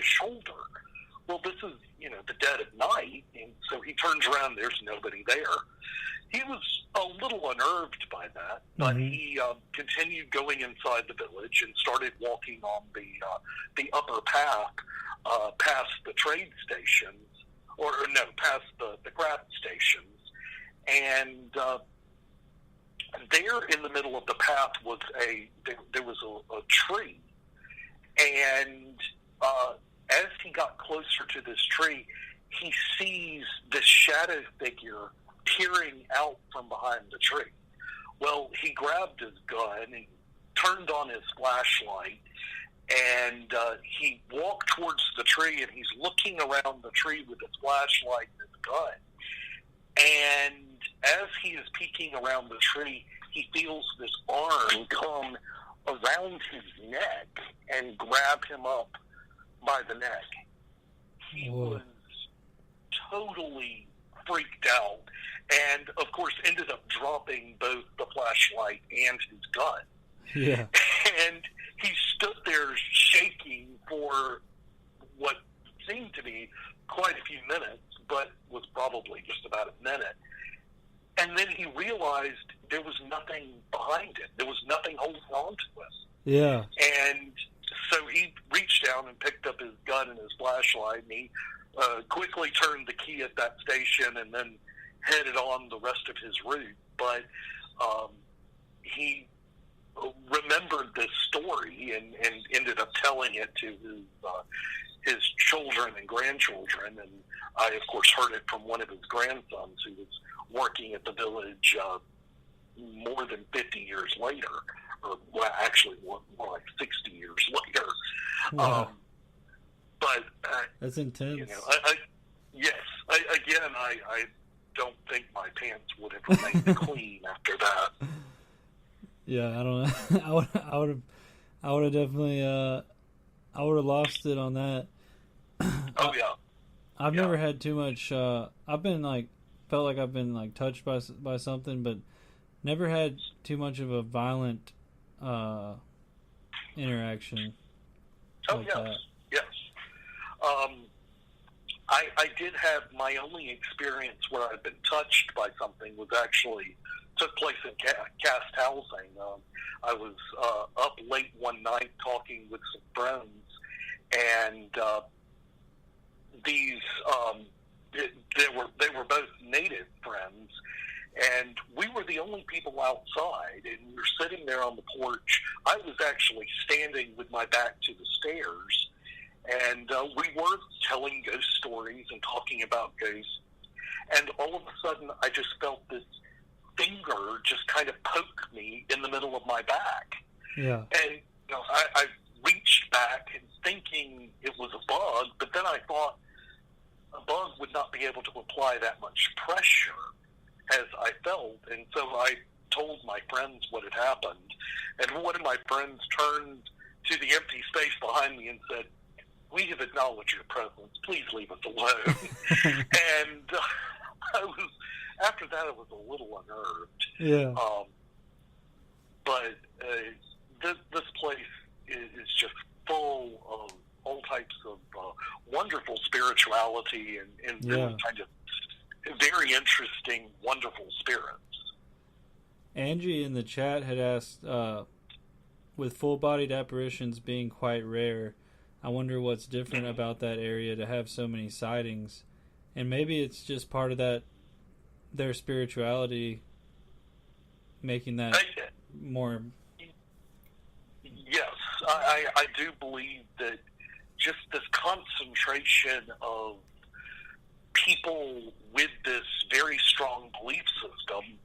shoulder. Well, this is, the dead of night, and so he turns around, there's nobody there. He was a little unnerved by that, but he continued going inside the village and started walking on the upper path past the trade stations, past the craft stations. And there in the middle of the path was there was a tree. And as he got closer to this tree, he sees this shadow figure peering out from behind the tree. Well, he grabbed his gun and turned on his flashlight, and he walked towards the tree, and he's looking around the tree with his flashlight and his gun. And as he is peeking around the tree, he feels this arm come around his neck and grab him up by the neck. He was totally freaked out, and of course ended up dropping both the flashlight and his gun. Yeah. And he stood there shaking for what seemed to be quite a few minutes, but was probably just about a minute. And then he realized there was nothing behind it. There was nothing holding on to us. Yeah. And so he reached down and picked up his gun and his flashlight, and he quickly turned the key at that station and then headed on the rest of his route. But he remembered this story and ended up telling it to his children and grandchildren. And I, of course, heard it from one of his grandsons who was working at the village more than 50 years later, or actually more like 60 years later. Wow. But that's intense. I don't think my pants would have remained clean after that. Yeah, I don't know. I would have definitely I would have lost it on that. Oh yeah. I've never had too much. I've been felt like I've been touched by something, but never had too much of a violent interaction. Oh yes, that. Yes. I did have my only experience where I've been touched by something was actually took place in cast housing. I was up late one night talking with some friends, and these they were both native friends, and we were the only people outside, and we were sitting there on the porch. I was actually standing with my back to the stairs, and we were telling ghost stories and talking about ghosts, and all of a sudden I just felt this finger just kind of poke me in the middle of my back. Yeah. And I reached back and thinking it was a bug, but then I thought a bug would not be able to apply that much pressure as I felt, and so I told my friends what had happened, and one of my friends turned to the empty space behind me and said, "We have acknowledged your presence. Please leave us alone." And after that, I was a little unnerved. Yeah. But this place is just full of all types of wonderful spirituality and really kind of very interesting, wonderful spirits. Angie in the chat had asked, with full-bodied apparitions being quite rare, I wonder what's different about that area to have so many sightings. And maybe it's just part of their spirituality making that more... Yes, I do believe that just this concentration of people with this very strong belief system,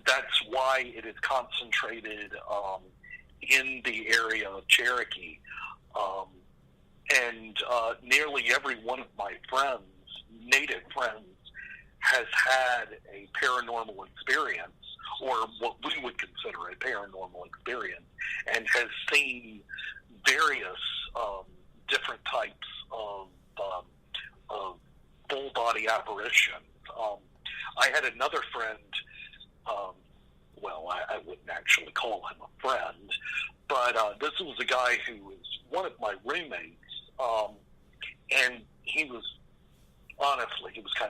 that's why it is concentrated in the area of Cherokee. And nearly every one of my friends, native friends, has had a paranormal experience, or what we would consider a paranormal experience, and has seen various different types of full-body apparitions. I had another friend, I wouldn't actually call him a friend, but this was a guy who was one of my roommates, And he was kind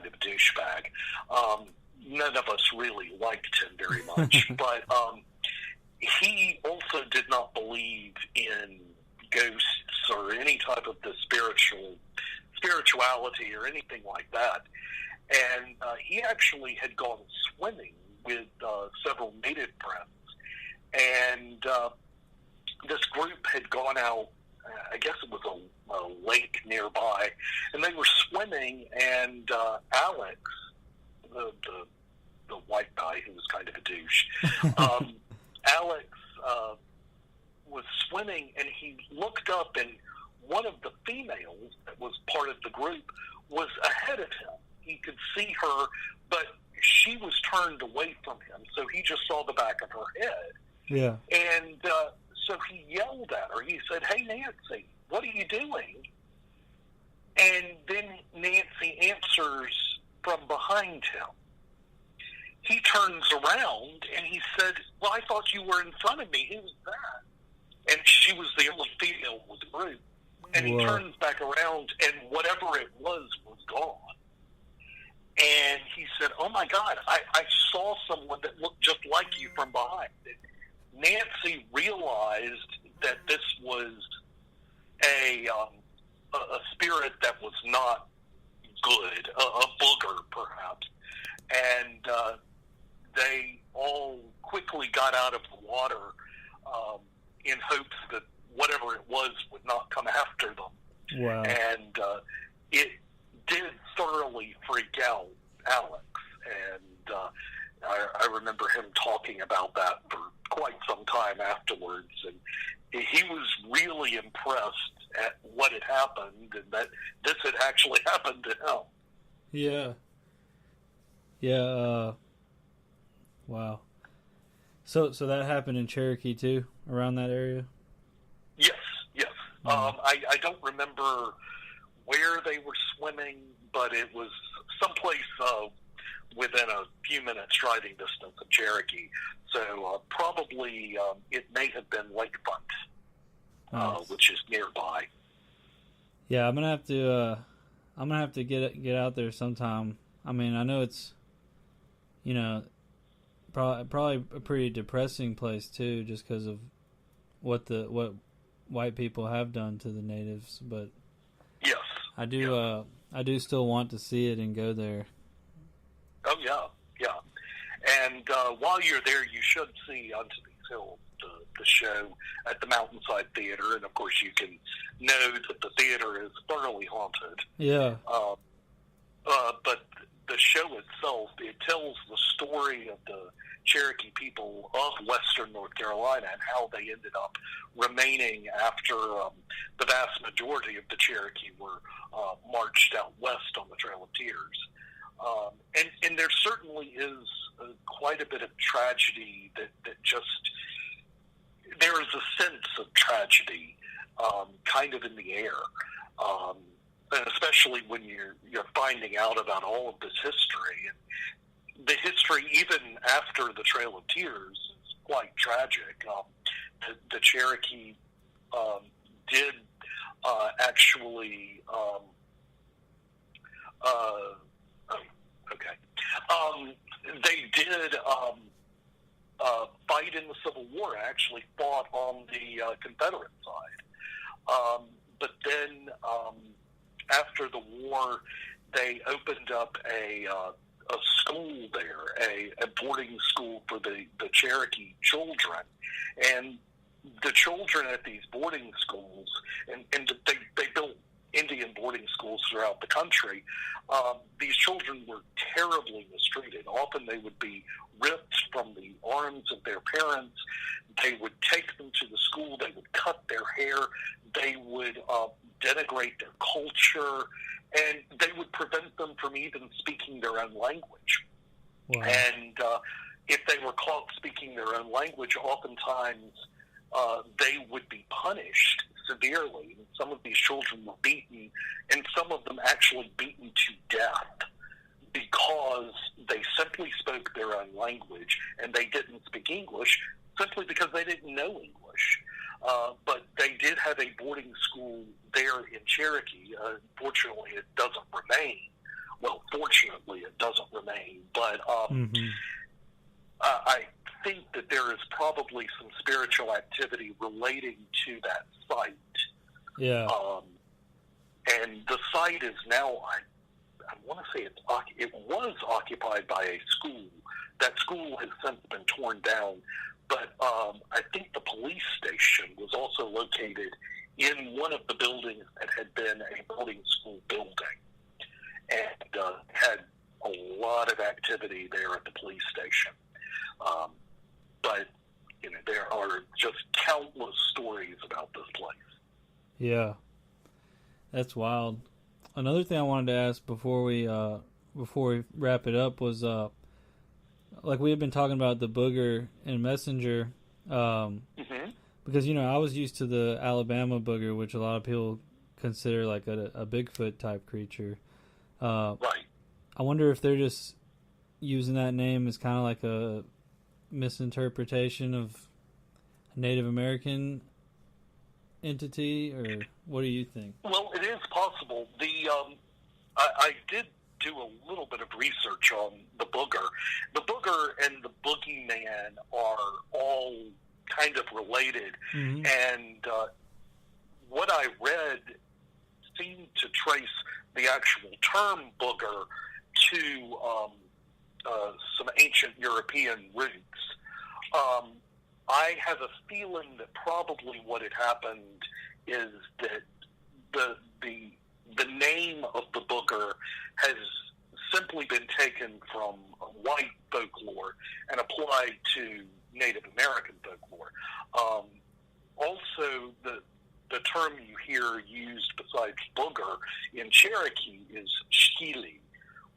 of a douchebag. None of us really liked him very much, but he also did not believe in ghosts or any type of the spirituality or anything like that. And he actually had gone swimming with several native friends, and this group had gone out. I guess it was a lake nearby, and they were swimming. And Alex, the white guy who was kind of a douche, Alex was swimming, and he looked up, and one of the females that was part of the group was ahead of him. He could see her, but she was turned away from him, so he just saw the back of her head. Yeah. And so he yelled at her. He said, "Hey, Nancy, what are you doing?" And then Nancy answers from behind him. He turns around, and he said, "Well, I thought you were in front of me. Who was that?" And she was the only female with the group. And he turns back around, and whatever it was gone. And he said, "Oh, my God, I saw someone that looked just like you from behind." Nancy realized that this was a spirit that was not good, a booger, perhaps. And they all quickly got out of the water in hopes that whatever it was would not come after them. Wow. And it did thoroughly freak out Alex. And I remember him talking about that for quite some time afterwards. And he was really impressed at what had happened and that this had actually happened to him. Yeah. Yeah. Wow. So that happened in Cherokee too, around that area? Yes, yes. I don't remember where they were swimming, but it was someplace within a few minutes driving distance of Cherokee. So probably it may have been Lakefront, nice. Which is nearby. Yeah, I'm gonna have to get out there sometime. I mean, I know it's, probably a pretty depressing place too, just because of what white people have done to the natives. But yes, I do still want to see it and go there. Oh yeah. And while you're there, you should see Unto These Hills, the show at the Mountainside Theater, and of course you can know that the theater is thoroughly haunted. Yeah. But the show itself, it tells the story of the Cherokee people of Western North Carolina and how they ended up remaining after the vast majority of the Cherokee were marched out west on the Trail of Tears. And there certainly is quite a bit of tragedy that just, there is a sense of tragedy kind of in the air. And especially when you're finding out about all of this history. And the history, even after the Trail of Tears, is quite tragic. The Cherokee did actually... they did fight in the Civil War, actually fought on the Confederate side. But then... after the war, they opened up a school there, a boarding school for the Cherokee children. And the children at these boarding schools, and they built Indian boarding schools throughout the country, these children were terribly mistreated. Often they would be ripped from the arms of their parents. They would take them to the school. They would cut their hair. They would denigrate their culture, and they would prevent them from even speaking their own language. Wow. And if they were caught speaking their own language, oftentimes they would be punished severely. Some of these children were beaten, and some of them actually beaten to death because they simply spoke their own language, and they didn't speak English simply because they didn't know English. But they did have a boarding school there in Cherokee. Unfortunately, it doesn't remain. Well, fortunately, it doesn't remain. But I think that there is probably some spiritual activity relating to that site. Yeah. And the site is now, I want to say it was occupied by a school. That school has since been torn down. But I think the police station was also located in one of the buildings that had been a boarding school building, and had a lot of activity there at the police station. But there are just countless stories about this place. Yeah, that's wild. Another thing I wanted to ask before we wrap it up was like we had been talking about the booger and messenger, because I was used to the Alabama booger, which a lot of people consider like a Bigfoot type creature. Right. I wonder if they're just using that name as kind of like a misinterpretation of a Native American entity, or what do you think? Well, it is possible. I did do a little bit of research on the booger. The booger and the boogeyman are all kind of related, and what I read seemed to trace the actual term booger to some ancient European roots. I have a feeling that probably what had happened is that the name of the booger has simply been taken from white folklore and applied to Native American folklore. Also, the term you hear used besides booger in Cherokee is shkili,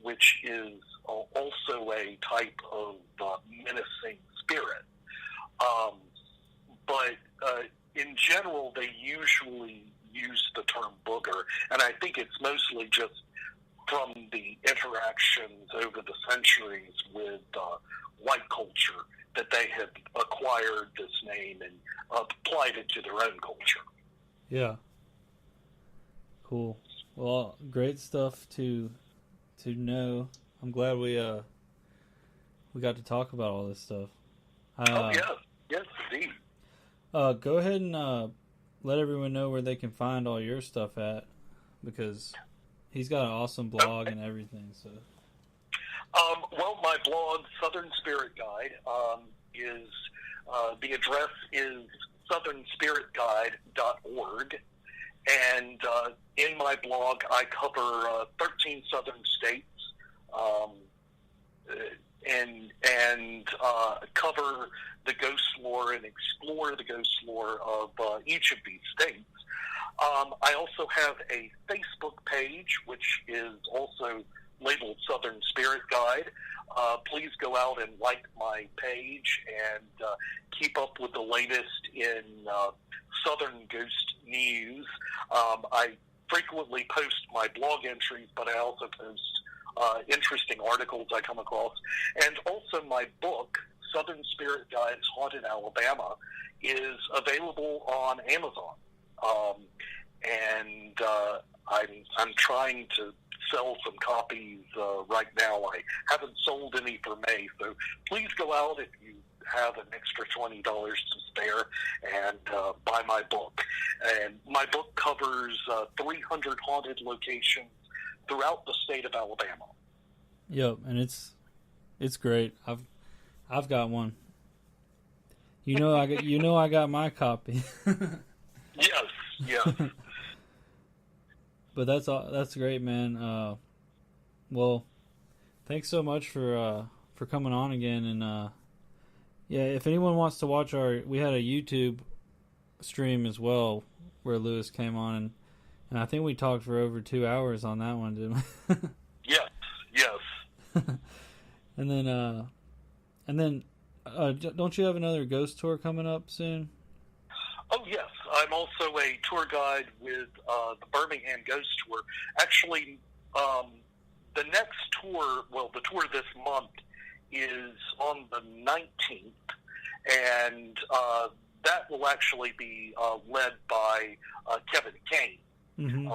which is also a type of menacing spirit. But in general, they usually use the term booger, and I think it's mostly just from the interactions over the centuries with white culture that they have acquired this name and applied it to their own culture. Yeah. Cool. Well, great stuff to know. I'm glad we got to talk about all this stuff. Yes, indeed. Go ahead and let everyone know where they can find all your stuff at, because he's got an awesome blog and everything. So, well, my blog, Southern Spirit Guide, is the address is southernspiritguide.org, and in my blog, I cover 13 southern states, and cover the ghost lore and explore the ghost lore of each of these states. I also have a Facebook page, which is also labeled Southern Spirit Guide. Please go out and like my page and keep up with the latest in Southern ghost news. I frequently post my blog entries, but I also post interesting articles I come across. And also my book, Southern Spirit Guides Haunted Alabama, is available on Amazon. And I'm trying to sell some copies right now. I haven't sold any for May, so please go out if you have an extra $20 to spare and buy my book. And my book covers 300 haunted locations throughout the state of Alabama. Yep, and it's great. I've got one. I got my copy. Yes. But that's great, man. Well, thanks so much for coming on again, and if anyone wants to watch we had a YouTube stream as well where Lewis came on, and I think we talked for over 2 hours on that one, didn't we? Yes. And then don't you have another ghost tour coming up soon? Oh, yes. I'm also a tour guide with the Birmingham Ghost Tour. Actually, the next tour, the tour this month, is on the 19th, and that will actually be led by Kevin Kane. Mm-hmm.